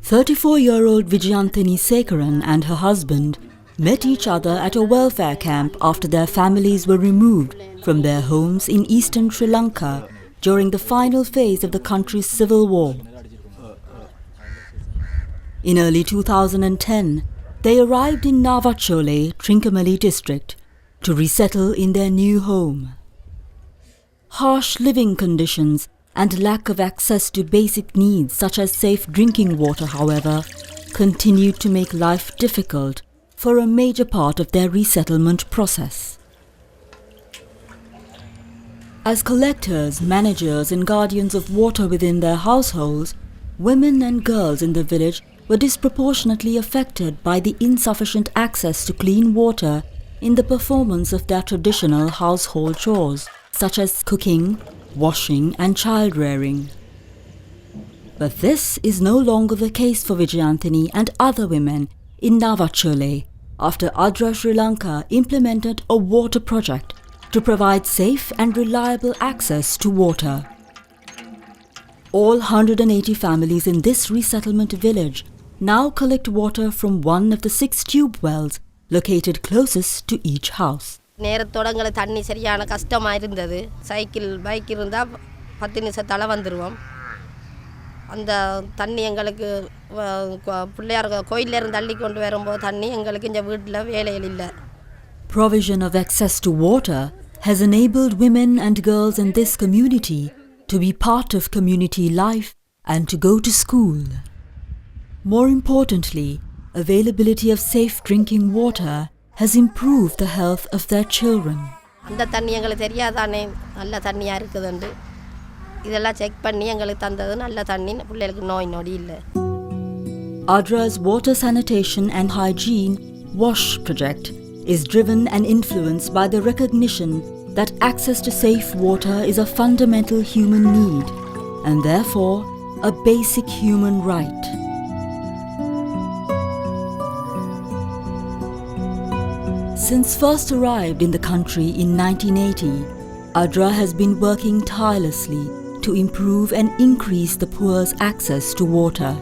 34-year-old Vijayanthini Sekaran and her husband met each other at a welfare camp after their families were removed from their homes in eastern Sri Lanka during the final phase of the country's civil war. In early 2010, they arrived in Navachole, Trincomalee district, to resettle in their new home. Harsh living conditions and lack of access to basic needs such as safe drinking water, however, continued to make life difficult for a major part of their resettlement process. As collectors, managers and guardians of water within their households, women and girls in the village were disproportionately affected by the insufficient access to clean water in the performance of their traditional household chores, such as cooking, washing and child-rearing. But this is no longer the case for Vijayanthini and other women in Navachole after ADRA Sri Lanka implemented a water project to provide safe and reliable access to water. All 180 families in this resettlement village now collect water from one of the 6 tube wells located closest to each house. நேரத்தோட எங்களுக்கு தண்ணி சரியான கஷ்டமாக இருந்தது. Cycle bike இருந்தால் 10 நிமிஷத்தால் வந்துடுவோம். அந்த தண்ணி எங்களுக்கு பிள்ளையார் கோயிலேருந்து தள்ளி கொண்டு வரும்போது தண்ணி எங்களுக்கு இந்த வீட்டில் வேலைகள் இல்லை. Provision of access to water has enabled women and girls in this community to be part of community life and to go to school. More importantly, availability of safe drinking water has improved the health of their children. அந்த தண்ணி எங்களுக்கு தெரியாதானே நல்ல தண்ணியாக இருக்குதுண்டு இதெல்லாம் check பண்ணி எங்களுக்கு தந்தது நல்ல தண்ணி பிள்ளைகளுக்கு நோய் நொடி இல்லை. ADRA's Water Sanitation and Hygiene WASH project is driven and influenced by the recognition that access to safe water is a fundamental human need and therefore a basic human right. Since first arrived in the country in 1980, ADRA has been working tirelessly to improve and increase the poor's access to water.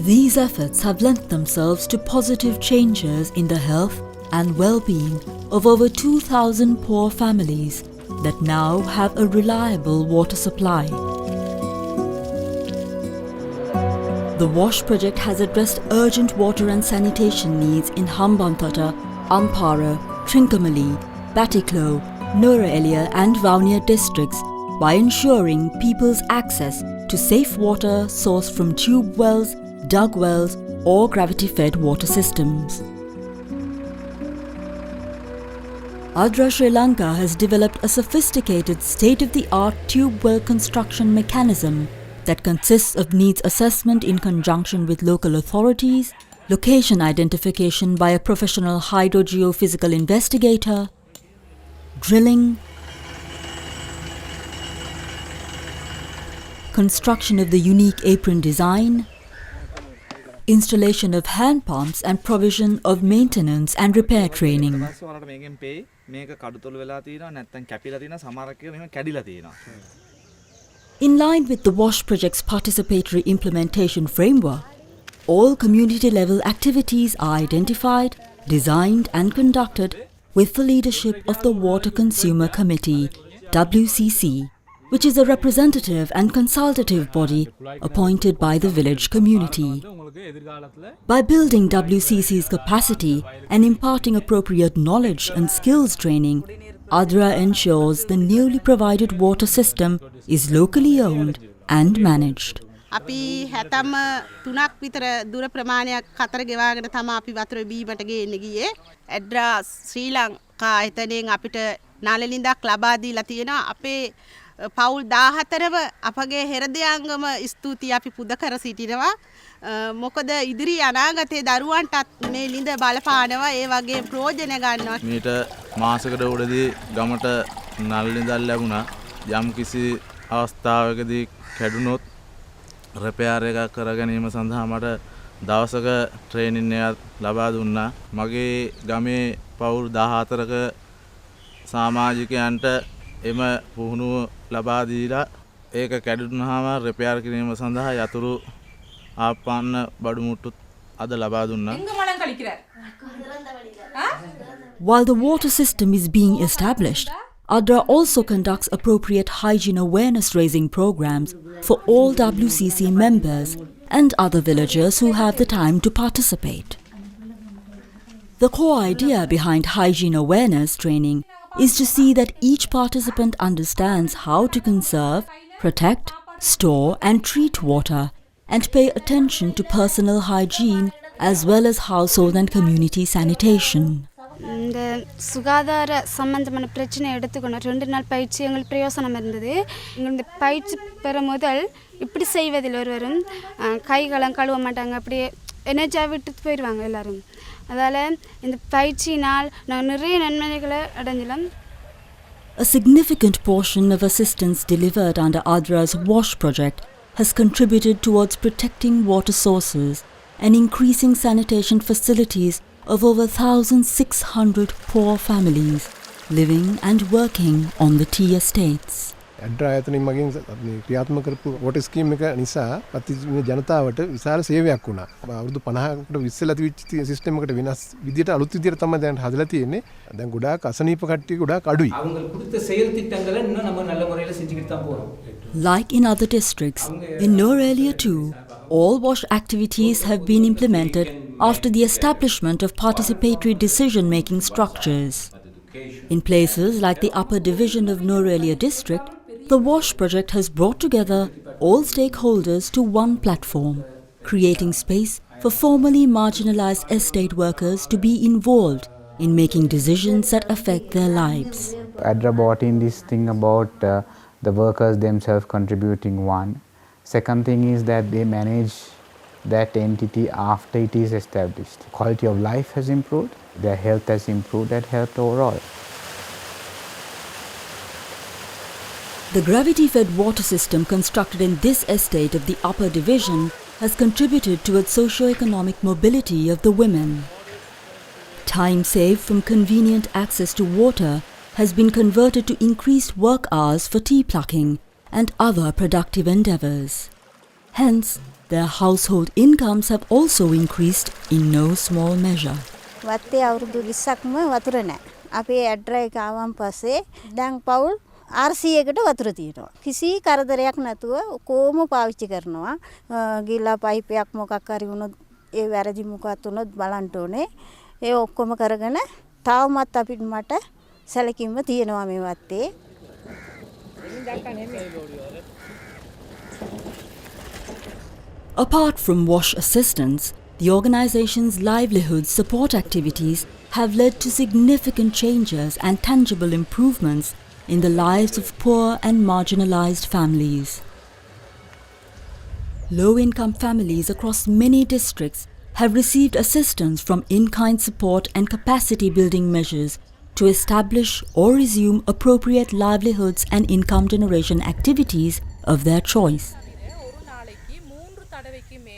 These efforts have lent themselves to positive changes in the health and well-being of over 2,000 poor families that now have a reliable water supply. The WASH project has addressed urgent water and sanitation needs in Hambantota, Ampara, Trincomalee, Batticaloa, Nuwara Eliya and Vavuniya districts by ensuring people's access to safe water sourced from tube wells, dug wells or gravity-fed water systems. ADRA Sri Lanka has developed a sophisticated state-of-the-art tube well construction mechanism that consists of needs assessment in conjunction with local authorities, location identification by a professional hydrogeophysical investigator, drilling, construction of the unique apron design, installation of hand pumps and provision of maintenance and repair training. In line with the WASH project's participatory implementation framework, all community-level activities are identified, designed and conducted with the leadership of the Water Consumer Committee, WCC, which is a representative and consultative body appointed by the village community. By building WCC's capacity and imparting appropriate knowledge and skills training, ADRA ensures the newly provided water system is locally owned and managed. අපි 73ක් විතර දුර ප්‍රමාණයක් කතර ගෙවාගෙන තමයි අපි වතුර බීමට ගේන්න ගියේ. ADRA ශ්‍රී ලංකා එතනින් අපිට නාලලින්දක් ලබා දීලා තියෙනවා. අපේ පවුල් 14ව අපගේ හෙරදයාංගම ස්තුතියි අපි පුද කර සිටිනවා. මොකද ඉදිරි අනාගතයේ දරුවන්ටත් මේ ලිඳ බලපානවා ඒ වගේ ප්‍රයෝජන ගන්නවා. මීට මාසයකට උඩදී ගමට නල් ලිඳක් ලැබුණා. යම් කිසි අවස්ථාවකදී කැඩුනොත් රිපෙයාර් එකක් කරගැනීම සඳහා මට දවසක ට්‍රේනින් එකක් ලබා දුන්නා. මගේ ගමේ පවුල් 14ක සමාජිකයන්ට එම පුහුණුව ලබා දීලා ඒක කැඩුනහම රිපෙයාර් කිරීම සඳහා යතුරු ආපන්න බඩු මුට්ටුත් අද ලබා දුන්නා. While the water system is being established, ADRA also conducts appropriate hygiene awareness raising programs for all WCC members and other villagers who have the time to participate. The core idea behind hygiene awareness training is to see that each participant understands how to conserve, protect, store and treat water and pay attention to personal hygiene as well as household and community sanitation. இந்த சுகாதார சம்பந்தமான பிரச்சனை எடுத்துக்கணும். 2 நாள் பயிற்சி எங்களுக்கு பிரயோசனம் இருந்தது. இந்த பயிற்சி பெற முதல் இப்படி செய்வதில் ஒருவரும் கைகளம் கழுவ மாட்டாங்க, அப்படியே எனர்ஜியாக விட்டு போயிடுவாங்க எல்லாரும். அதால் இந்த பயிற்சியினால் நாங்கள் நிறைய நன்மைகளை அடைஞ்சலாம். A significant portion of assistance delivered under ADRA's WASH project has contributed towards protecting water sources and increasing sanitation facilities of over 1,600 poor families living and working on the tea estates. ADRA ආයතනයෙන් මගෙන් ක්‍රියාත්මක කරපු water scheme එක නිසා පත්තිජන ජනතාවට විශාල සේවයක් වුණා. අවුරුදු 50කට ඉස්සෙල්ලා තිබිච්ච සිස්ටම් එකට වෙනස් විදියට අලුත් විදියට තමයි දැන් හදලා තියෙන්නේ. දැන් ගොඩාක් අසනීප කට්ටිය ගොඩාක් අඩුයි. அவங்களுக்கு கொடுத்த செயல் திட்டங்களை இன்னும் நம்ம நல்ல முறையில் செஞ்சுக்கிட்டு தான் போறோம். Like in other districts, in Norelia too, all WASH activities have been implemented after the establishment of participatory decision-making structures. In places like the upper division of Norelia district, the WASH project has brought together all stakeholders to one platform, creating space for formerly marginalized estate workers to be involved in making decisions that affect their lives. ADRA brought in this thing about the workers themselves contributing one. Second thing is that they manage that entity after it is established. Quality of life has improved, their health has improved, that helped overall. The gravity-fed water system constructed in this estate of the upper division has contributed towards socio-economic mobility of the women. Time saved from convenient access to water has been converted to increased work hours for tea plucking and other productive endeavours. Hence, their household incomes have also increased in no small measure. වත්තේ අවුරුදු 20ක්ම වතුර නැහැ. අපේ ADRA එක ආවන් පස්සේ දැන් පවුල් RC-යකට වතුර තියෙනවා. කිසි කරදරයක් නැතුව කොහොම පාවිච්චි කරනවා. ගිලා පයිපයක් මොකක් හරි වුණොත් ඒ වැරදි මොකක්ද වුණොත් බලන්න ඕනේ. ඒ ඔක්කොම කරගෙන තාමත් අපිට මට සැලකීම තියෙනවා මේ වත්තේ. Apart from WASH assistance, the organization's livelihood support activities have led to significant changes and tangible improvements in the lives of poor and marginalized families. Low-income families across many districts have received assistance from in-kind support and capacity-building measures to establish or resume appropriate livelihoods and income generation activities of their choice.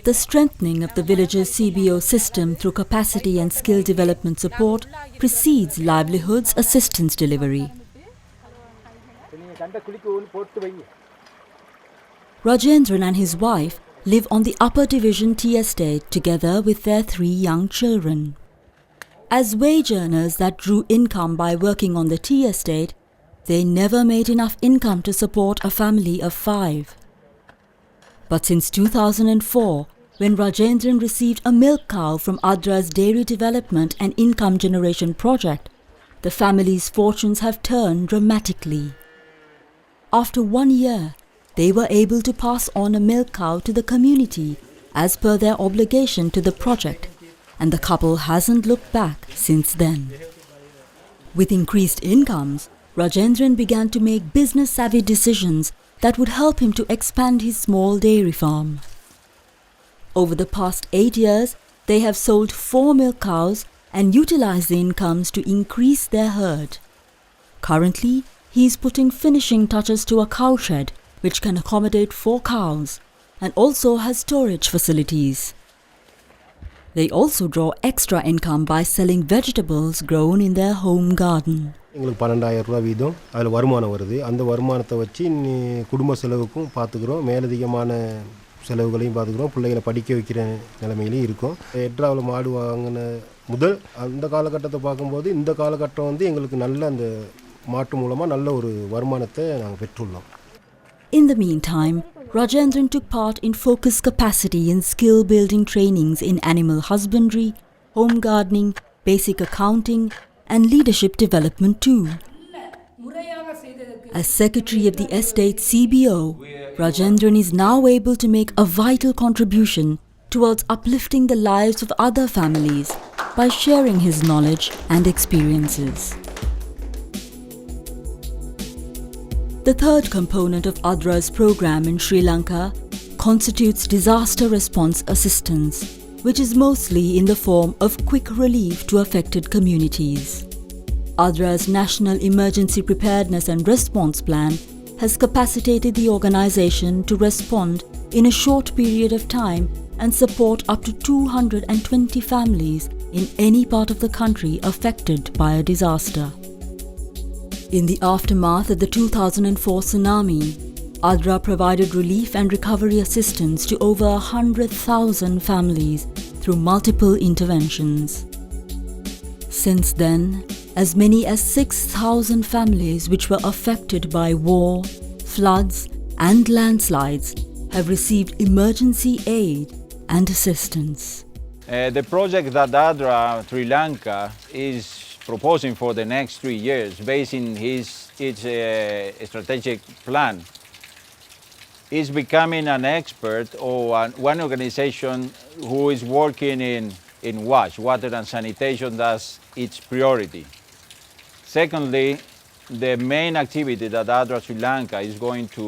The strengthening of the village's CBO system through capacity and skill development support precedes livelihoods assistance delivery. Rajendran and his wife live on the upper division tea estate together with their 3 young children. As wage earners that drew income by working on the tea estate, they never made enough income to support a family of 5. But since 2004, when Rajendran received a milk cow from ADRA's Dairy Development and Income Generation project, the family's fortunes have turned dramatically. After 1 year, they were able to pass on a milk cow to the community as per their obligation to the project, and the couple hasn't looked back since then. With increased incomes, Rajendran began to make business-savvy decisions that would help him to expand his small dairy farm. Over the past 8 years, they have sold 4 milk cows and utilized the incomes to increase their herd. Currently, he is putting finishing touches to a cowshed which can accommodate 4 cows and also has storage facilities. They also draw extra income by selling vegetables grown in their home garden. எங்களுக்கு 12,000 ரூபா வீதம் அதில் வருமானம் வருது. அந்த வருமானத்தை வச்சு குடும்ப செலவுக்கும் பார்த்துக்குறோம், மேலதிகமான செலவுகளையும் பார்த்துக்குறோம், பிள்ளைகளை படிக்க வைக்கிற நிலைமையிலையும் இருக்கும். எட்ராவில் மாடு வாங்கின முதல் அந்த காலகட்டத்தை பார்க்கும்போது இந்த காலகட்டம் வந்து எங்களுக்கு நல்ல அந்த மாட்டு மூலமாக நல்ல ஒரு வருமானத்தை நாங்கள் பெற்றுள்ளோம். In the meantime, Rajendran took part in focused capacity and skill-building trainings in animal husbandry, home gardening, basic accounting and leadership development too. As Secretary of the Estate CBO, Rajendran is now able to make a vital contribution towards uplifting the lives of other families by sharing his knowledge and experiences. The third component of ADRA's program in Sri Lanka constitutes disaster response assistance, which is mostly in the form of quick relief to affected communities. ADRA's National Emergency Preparedness and Response Plan has capacitated the organization to respond in a short period of time and support up to 220 families in any part of the country affected by a disaster. In the aftermath of the 2004 tsunami, ADRA provided relief and recovery assistance to over 100,000 families through multiple interventions. Since then, as many as 6,000 families which were affected by war, floods and landslides have received emergency aid and assistance. The project that ADRA Sri Lanka is proposing for the next 3 years, based in its strategic plan, is becoming an expert or one organization who is working in water and sanitation. That's its priority. Secondly, the main activity that ADRA Sri Lanka is going to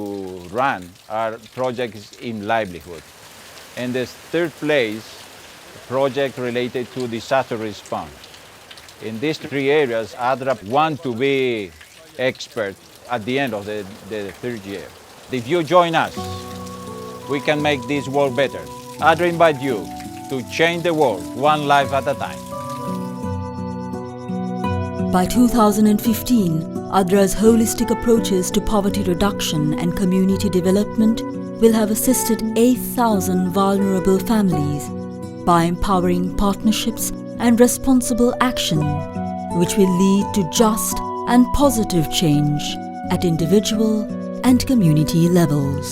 run are projects in livelihood. And the third place, project related to disaster response. In these 3 areas, ADRA want to be expert at the end of the third year. If you join us, we can make this world better. ADRA invite you to change the world one life at a time. By 2015, ADRA's holistic approaches to poverty reduction and community development will have assisted 8,000 vulnerable families by empowering partnerships and responsible action, which will lead to just and positive change at individual and community levels.